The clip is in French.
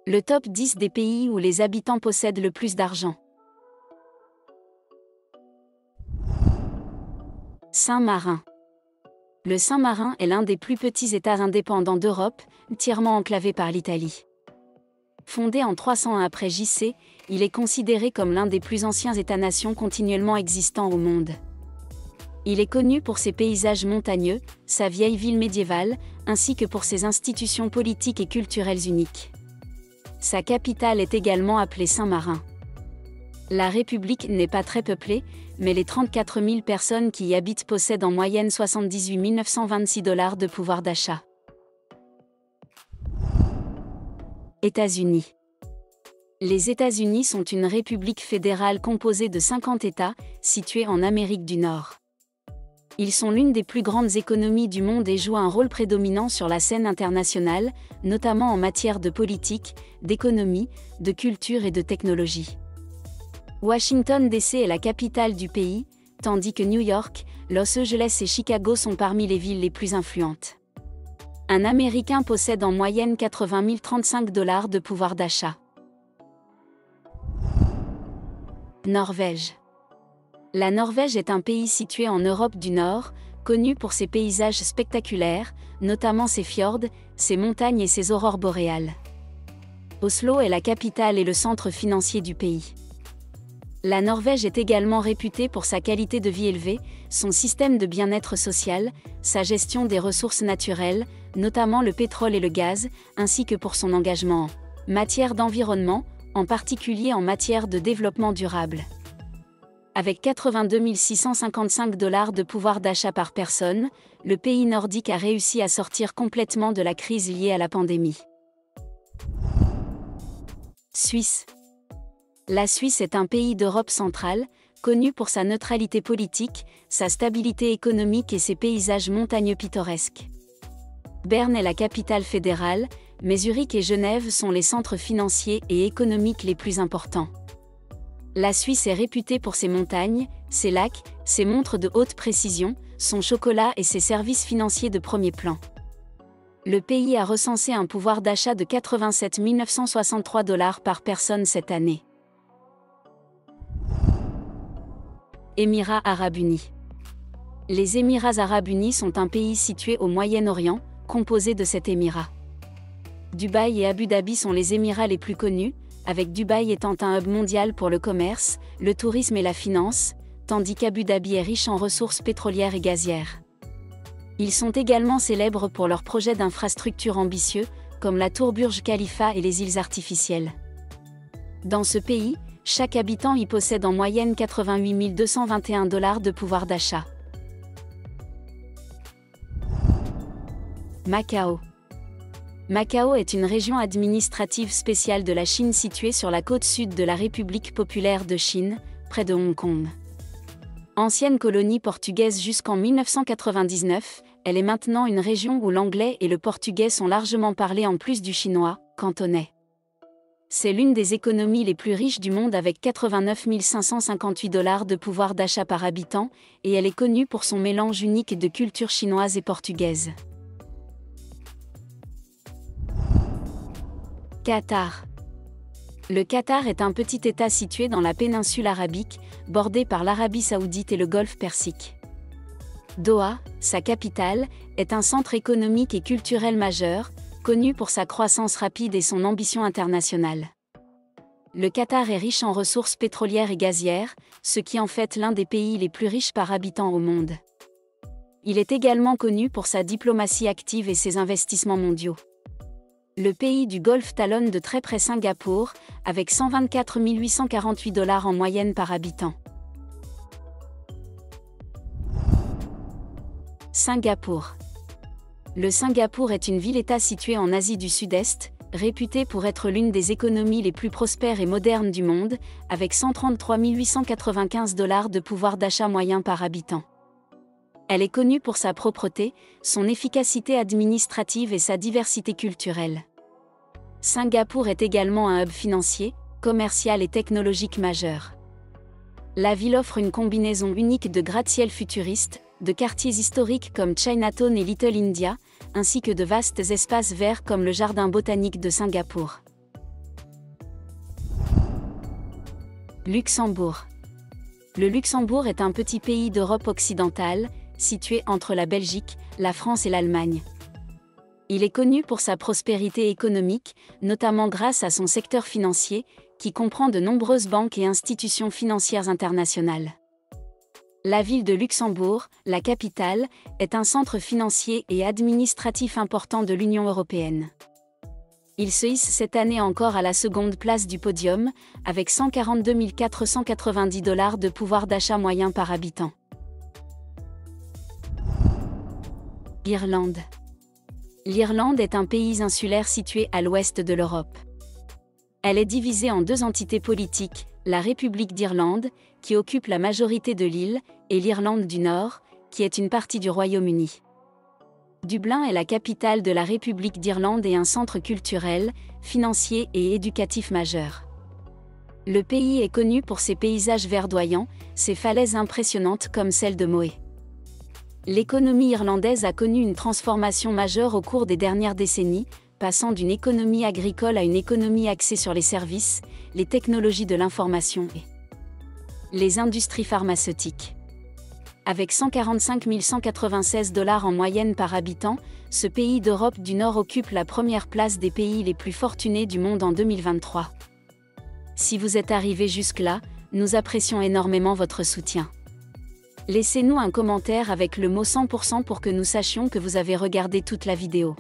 Le top 10 des pays où les habitants possèdent le plus d'argent. Saint-Marin. Le Saint-Marin est l'un des plus petits États indépendants d'Europe, entièrement enclavé par l'Italie. Fondé en 301 après J.C., il est considéré comme l'un des plus anciens États-nations continuellement existants au monde. Il est connu pour ses paysages montagneux, sa vieille ville médiévale, ainsi que pour ses institutions politiques et culturelles uniques. Sa capitale est également appelée Saint-Marin. La République n'est pas très peuplée, mais les 34 000 personnes qui y habitent possèdent en moyenne 78 926 $ de pouvoir d'achat. États-Unis. Les États-Unis sont une république fédérale composée de 50 États, situés en Amérique du Nord. Ils sont l'une des plus grandes économies du monde et jouent un rôle prédominant sur la scène internationale, notamment en matière de politique, d'économie, de culture et de technologie. Washington DC est la capitale du pays, tandis que New York, Los Angeles et Chicago sont parmi les villes les plus influentes. Un Américain possède en moyenne 80 035 $ de pouvoir d'achat. Norvège. La Norvège est un pays situé en Europe du Nord, connu pour ses paysages spectaculaires, notamment ses fjords, ses montagnes et ses aurores boréales. Oslo est la capitale et le centre financier du pays. La Norvège est également réputée pour sa qualité de vie élevée, son système de bien-être social, sa gestion des ressources naturelles, notamment le pétrole et le gaz, ainsi que pour son engagement en matière d'environnement, en particulier en matière de développement durable. Avec 82 655 $ de pouvoir d'achat par personne, le pays nordique a réussi à sortir complètement de la crise liée à la pandémie. Suisse. La Suisse est un pays d'Europe centrale, connu pour sa neutralité politique, sa stabilité économique et ses paysages montagneux pittoresques. Berne est la capitale fédérale, mais Zurich et Genève sont les centres financiers et économiques les plus importants. La Suisse est réputée pour ses montagnes, ses lacs, ses montres de haute précision, son chocolat et ses services financiers de premier plan. Le pays a recensé un pouvoir d'achat de 87 963 $ par personne cette année. Émirats arabes unis. Les Émirats arabes unis sont un pays situé au Moyen-Orient, composé de 7 émirats. Dubaï et Abu Dhabi sont les émirats les plus connus, avec Dubaï étant un hub mondial pour le commerce, le tourisme et la finance, tandis qu'Abu Dhabi est riche en ressources pétrolières et gazières. Ils sont également célèbres pour leurs projets d'infrastructures ambitieux, comme la tour Burj Khalifa et les îles artificielles. Dans ce pays, chaque habitant y possède en moyenne 88 221 $ de pouvoir d'achat. Macao. Macao est une région administrative spéciale de la Chine située sur la côte sud de la République populaire de Chine, près de Hong Kong. Ancienne colonie portugaise jusqu'en 1999, elle est maintenant une région où l'anglais et le portugais sont largement parlés en plus du chinois, cantonais. C'est l'une des économies les plus riches du monde avec 89 558 $ de pouvoir d'achat par habitant, et elle est connue pour son mélange unique de culture chinoise et portugaise. Qatar. Le Qatar est un petit État situé dans la péninsule arabique, bordé par l'Arabie saoudite et le Golfe Persique. Doha, sa capitale, est un centre économique et culturel majeur, connu pour sa croissance rapide et son ambition internationale. Le Qatar est riche en ressources pétrolières et gazières, ce qui en fait l'un des pays les plus riches par habitant au monde. Il est également connu pour sa diplomatie active et ses investissements mondiaux. Le pays du Golfe talonne de très près Singapour, avec 124 848 $ en moyenne par habitant. Singapour. Le Singapour est une ville-État située en Asie du Sud-Est, réputée pour être l'une des économies les plus prospères et modernes du monde, avec 133 895 $ de pouvoir d'achat moyen par habitant. Elle est connue pour sa propreté, son efficacité administrative et sa diversité culturelle. Singapour est également un hub financier, commercial et technologique majeur. La ville offre une combinaison unique de gratte-ciel futuristes, de quartiers historiques comme Chinatown et Little India, ainsi que de vastes espaces verts comme le Jardin botanique de Singapour. Luxembourg. Le Luxembourg est un petit pays d'Europe occidentale, situé entre la Belgique, la France et l'Allemagne. Il est connu pour sa prospérité économique, notamment grâce à son secteur financier, qui comprend de nombreuses banques et institutions financières internationales. La ville de Luxembourg, la capitale, est un centre financier et administratif important de l'Union européenne. Il se hisse cette année encore à la seconde place du podium, avec 142 490 $ de pouvoir d'achat moyen par habitant. Irlande. L'Irlande est un pays insulaire situé à l'ouest de l'Europe. Elle est divisée en deux entités politiques, la République d'Irlande, qui occupe la majorité de l'île, et l'Irlande du Nord, qui est une partie du Royaume-Uni. Dublin est la capitale de la République d'Irlande et un centre culturel, financier et éducatif majeur. Le pays est connu pour ses paysages verdoyants, ses falaises impressionnantes comme celle de Moray. L'économie irlandaise a connu une transformation majeure au cours des dernières décennies, passant d'une économie agricole à une économie axée sur les services, les technologies de l'information et les industries pharmaceutiques. Avec 145 196 $ en moyenne par habitant, ce pays d'Europe du Nord occupe la première place des pays les plus fortunés du monde en 2023. Si vous êtes arrivé jusque-là, nous apprécions énormément votre soutien. Laissez-nous un commentaire avec le mot 100% pour que nous sachions que vous avez regardé toute la vidéo.